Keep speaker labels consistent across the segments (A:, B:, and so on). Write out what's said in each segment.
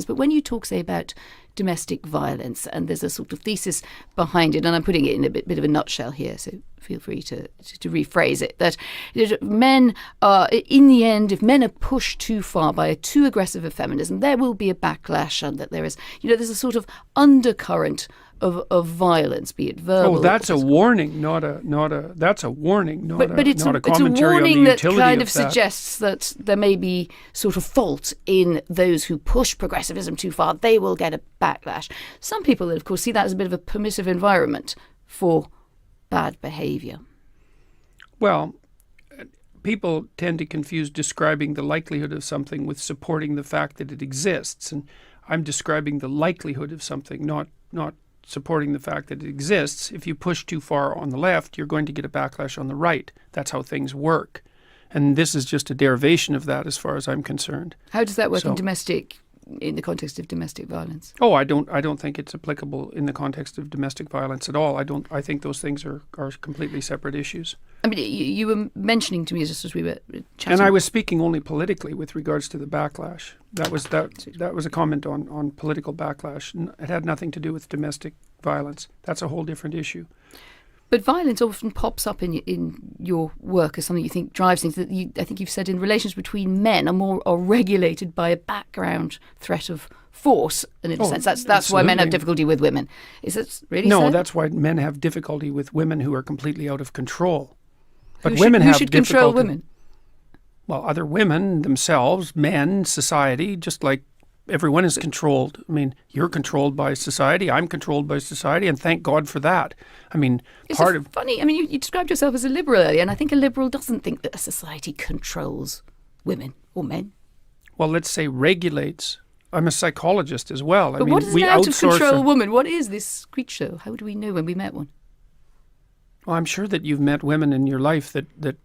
A: But when you talk, say, about domestic violence, and there's a sort of thesis behind it, and I'm putting it in a bit of a nutshell here, so feel free to rephrase it, that men are, in the end, if men are pushed too far by a too aggressive a feminism, there will be a backlash, and that there is, there's a sort of undercurrent of violence, be it verbal.
B: Oh, that's a warning, not a warning, not
A: it's
B: a commentary on the
A: warning
B: utility
A: that kind of
B: of that.
A: suggests that there may be sort of fault in those who push progressivism too far. They will get a backlash. Some people, of course, see that as a bit of a permissive environment for bad behaviour.
B: Well, people tend to confuse describing the likelihood of something with supporting the fact that it exists. And I'm describing the likelihood of something, not supporting the fact that it exists. If you push too far on the left, you're going to get a backlash on the right. That's how things work. And this is just a derivation of that as far as I'm concerned.
A: How does that work in the context of domestic violence?
B: Oh, I don't think it's applicable in the context of domestic violence at all. I think those things are completely separate issues.
A: I mean, you were mentioning to me just as we were chatting.
B: And I was speaking only politically with regards to the backlash. That was a comment on political backlash. It had nothing to do with domestic violence. That's a whole different issue.
A: But violence often pops up in your work as something you think drives things. That I think you've said in relations between men are regulated by a background threat of force, and in a sense that's why men have difficulty with women. Is it really?
B: No,
A: so?
B: That's why men have difficulty with women who are completely out of control. But
A: who should control women?
B: Well, other women themselves, men, society, just like everyone is controlled. I mean, you're controlled by society. I'm controlled by society, and thank God for that. I mean,
A: funny. I mean, you described yourself as a liberal earlier, and I think a liberal doesn't think that a society controls women or men.
B: Well, let's say regulates. I'm a psychologist as well.
A: But what is an out of control woman? What is this creature? How do we know when we met one?
B: Well, I'm sure that you've met women in your life that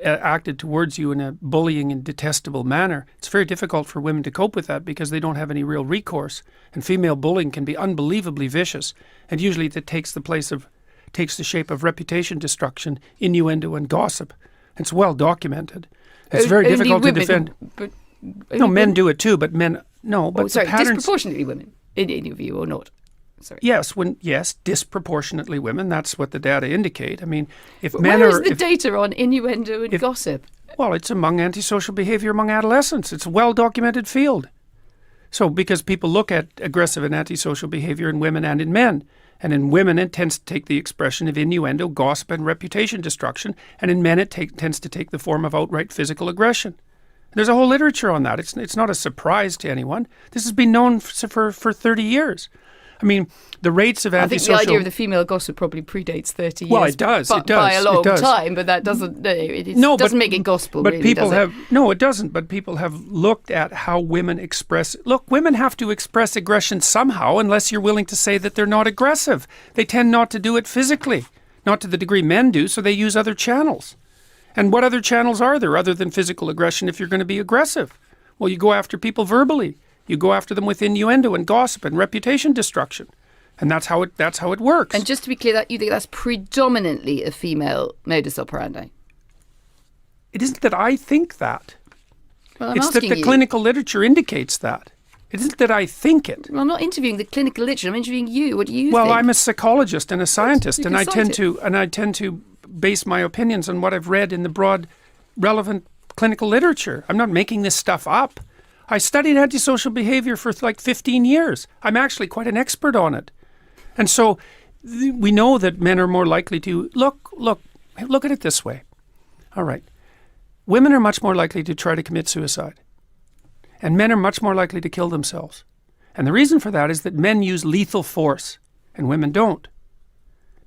B: acted towards you in a bullying and detestable manner. It's very difficult for women to cope with that because they don't have any real recourse. And female bullying can be unbelievably vicious. And usually that takes the shape of reputation destruction, innuendo, and gossip. It's well documented. It's very difficult to defend. Men do it too, but men no. But the patterns,
A: disproportionately women, in your view, or not? Sorry.
B: Yes, disproportionately women. That's what the data indicate. I mean,
A: Where is the data on innuendo and gossip?
B: Well, it's among antisocial behavior among adolescents. It's a well-documented field. So, because people look at aggressive and antisocial behavior in women and in men. And in women, it tends to take the expression of innuendo, gossip, and reputation destruction. And in men, it tends to take the form of outright physical aggression. There's a whole literature on that. It's not a surprise to anyone. This has been known for 30 years. I mean, the rates of antisocial...
A: I think the idea of the female gossip probably predates 30 years.
B: Well, it does.
A: By a long time, but that doesn't make it gospel,
B: but
A: really,
B: people
A: does it?
B: No, it doesn't. But people have looked at how women express... Look, women have to express aggression somehow unless you're willing to say that they're not aggressive. They tend not to do it physically, not to the degree men do, so they use other channels. And what other channels are there other than physical aggression if you're going to be aggressive? Well, you go after people verbally. You go after them with innuendo and gossip and reputation destruction. And that's how it works.
A: And just to be clear, that you think that's predominantly a female modus operandi?
B: It isn't that I think that.
A: Well,
B: it's that the clinical literature indicates that. It isn't that I think it.
A: Well, I'm not interviewing the clinical literature. I'm interviewing you. What do you think?
B: Well, I'm a psychologist and a scientist, and I tend
A: to
B: to base my opinions on what I've read in the broad, relevant clinical literature. I'm not making this stuff up. I studied antisocial behavior for like 15 years. I'm actually quite an expert on it. And so we know that men are more likely to look at it this way. All right. Women are much more likely to try to commit suicide. And men are much more likely to kill themselves. And the reason for that is that men use lethal force and women don't.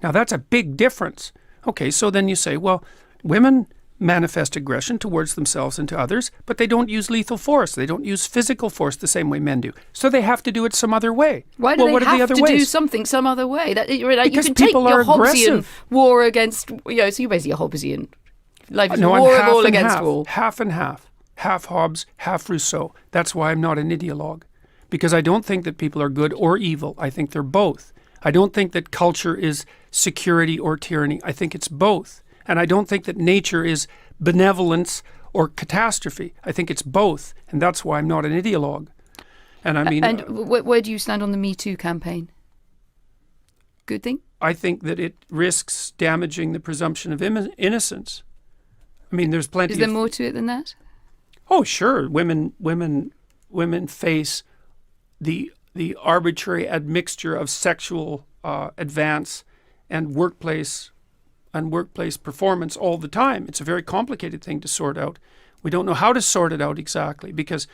B: Now that's a big difference. Okay, so then you say, well, women manifest aggression towards themselves and to others, but they don't use lethal force. They don't use physical force the same way men do. So they have to do it some other way.
A: Why do they have to do something some other way?
B: Because
A: you can
B: people
A: take your
B: are
A: Hobbesian
B: aggressive.
A: war against, so you're basically a Hobbesian. Life is
B: No, I'm
A: war of
B: half
A: all
B: and
A: against
B: half,
A: all.
B: half and half. Half Hobbes, half Rousseau. That's why I'm not an ideologue. Because I don't think that people are good or evil. I think they're both. I don't think that culture is security or tyranny. I think it's both. And I don't think that nature is benevolence or catastrophe. I think it's both. And that's why I'm not an ideologue. And I mean...
A: And where do you stand on the Me Too campaign? Good thing?
B: I think that it risks damaging the presumption of innocence. I mean, there's plenty
A: Is there more to it than that?
B: Oh, sure. Women face the arbitrary admixture of sexual advance and workplace performance all the time. It's a very complicated thing to sort out. We don't know how to sort it out exactly because,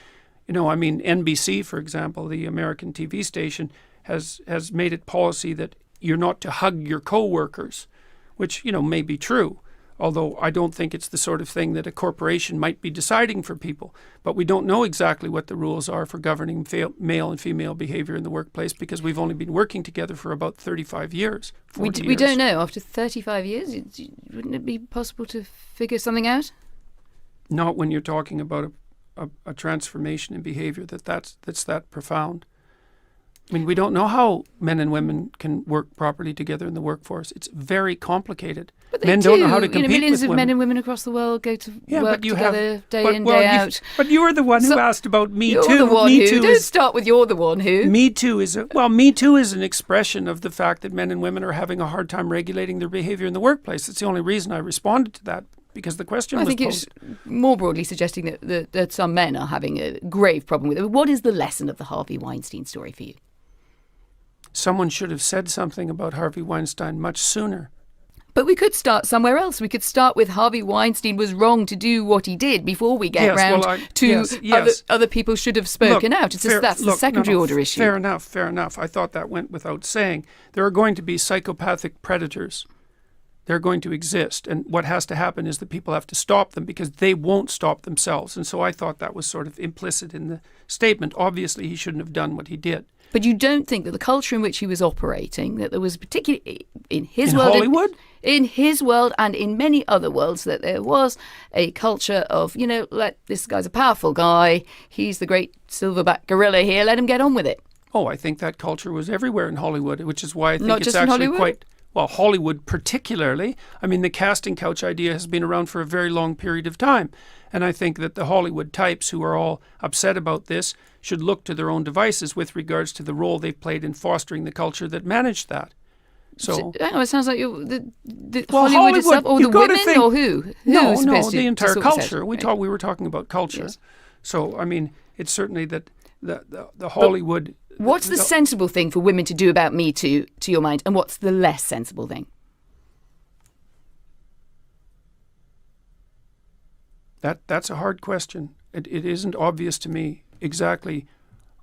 B: I mean, NBC, for example, the American TV station, has made it policy that you're not to hug your co-workers, which, may be true. Although I don't think it's the sort of thing that a corporation might be deciding for people. But we don't know exactly what the rules are for governing male and female behavior in the workplace because we've only been working together for about 35 years, 40 years.
A: We don't know. After 35 years, wouldn't it be possible to figure something out?
B: Not when you're talking about a transformation in behavior that's that profound. I mean, we don't know how men and women can work properly together in the workforce. It's very complicated.
A: But
B: men don't know how to compete
A: millions
B: with
A: of men and women across the world go to work together day in, day out.
B: But you were the one who asked about Me Too.
A: You're the one who. Don't start with you're the one who.
B: Me Too is an expression of the fact that men and women are having a hard time regulating their behavior in the workplace. That's the only reason I responded to that. Because the question was posed. I think
A: it's more broadly suggesting that some men are having a grave problem with it. What is the lesson of the Harvey Weinstein story for you?
B: Someone should have said something about Harvey Weinstein much sooner.
A: But we could start somewhere else. We could start with Harvey Weinstein was wrong to do what he did before we get other people should have spoken out. That's a secondary order issue.
B: Fair enough. I thought that went without saying. There are going to be psychopathic predators. They're going to exist. And what has to happen is that people have to stop them because they won't stop themselves. And so I thought that was sort of implicit in the statement. Obviously, he shouldn't have done what he did.
A: But you don't think that the culture in which he was operating, that there was particularly in his world,
B: Hollywood?
A: In his world and in many other worlds, that there was a culture of, this guy's a powerful guy. He's the great silverback gorilla here. Let him get on with it.
B: Oh, I think that culture was everywhere in Hollywood, which is why I think
A: Not
B: it's
A: just in
B: actually
A: Hollywood?
B: quite... Well, Hollywood particularly. I mean, the casting couch idea has been around for a very long period of time. And I think that the Hollywood types who are all upset about this should look to their own devices with regards to the role they've played in fostering the culture that managed that. So
A: it sounds like Hollywood itself, or the women, or who?
B: No, the entire culture. We were talking about culture.
A: Yes.
B: So, I mean, it's certainly that the Hollywood...
A: What's the sensible thing for women to do about Me Too, to your mind, and what's the less sensible thing?
B: That's a hard question. It isn't obvious to me exactly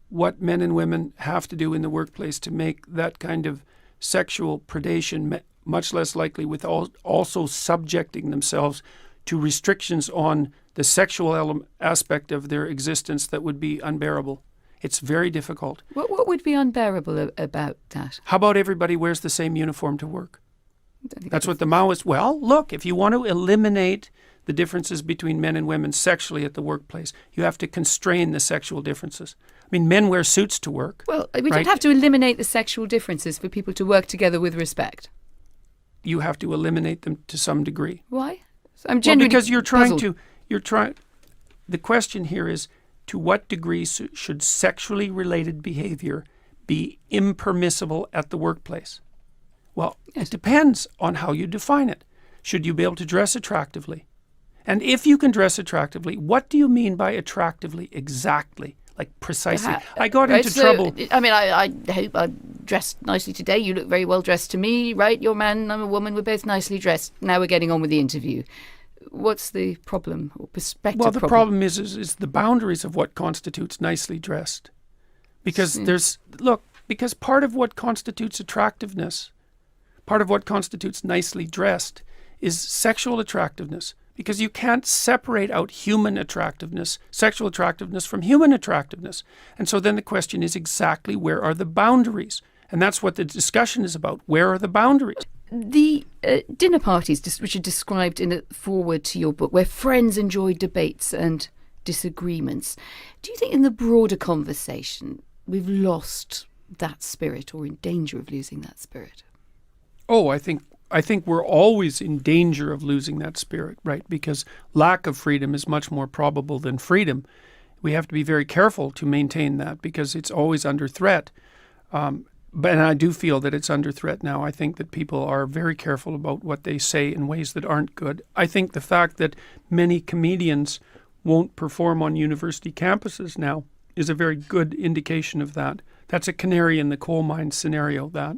B: what men and women have to do in the workplace to make that kind of sexual predation much less likely, with also subjecting themselves to restrictions on the sexual aspect of their existence that would be unbearable. It's very difficult.
A: What would be unbearable about that?
B: How about everybody wears the same uniform to work? That's what the Maoists... Well, look, if you want to eliminate the differences between men and women sexually at the workplace, you have to constrain the sexual differences. I mean, men wear suits to work.
A: Well, we don't have to eliminate the sexual differences for people to work together with respect.
B: You have to eliminate them to some degree.
A: Why? I'm genuinely
B: because you're trying
A: puzzled.
B: The question here is, to what degree should sexually related behavior be impermissible at the workplace? Well,
A: yes.
B: It depends on how you define it. Should you be able to dress attractively? And if you can dress attractively, what do you mean by attractively exactly? Like precisely. I got into trouble.
A: I mean, I hope I dressed nicely today. You look very well dressed to me, right? You're a man, I'm a woman. We're both nicely dressed. Now we're getting on with the interview. What's the problem or perspective?
B: Well, the problem is the boundaries of what constitutes nicely dressed. Because because part of what constitutes attractiveness, part of what constitutes nicely dressed is sexual attractiveness. Because you can't separate out human attractiveness, sexual attractiveness from human attractiveness. And so then the question is exactly where are the boundaries? And that's what the discussion is about. Where are the boundaries?
A: The dinner parties, which are described in a foreword to your book, where friends enjoy debates and disagreements. Do you think in the broader conversation we've lost that spirit or in danger of losing that spirit?
B: Oh, I think we're always in danger of losing that spirit, right? Because lack of freedom is much more probable than freedom. We have to be very careful to maintain that because it's always under threat. But I do feel that it's under threat now. I think that people are very careful about what they say in ways that aren't good. I think the fact that many comedians won't perform on university campuses now is a very good indication of that. That's a canary in the coal mine scenario, that.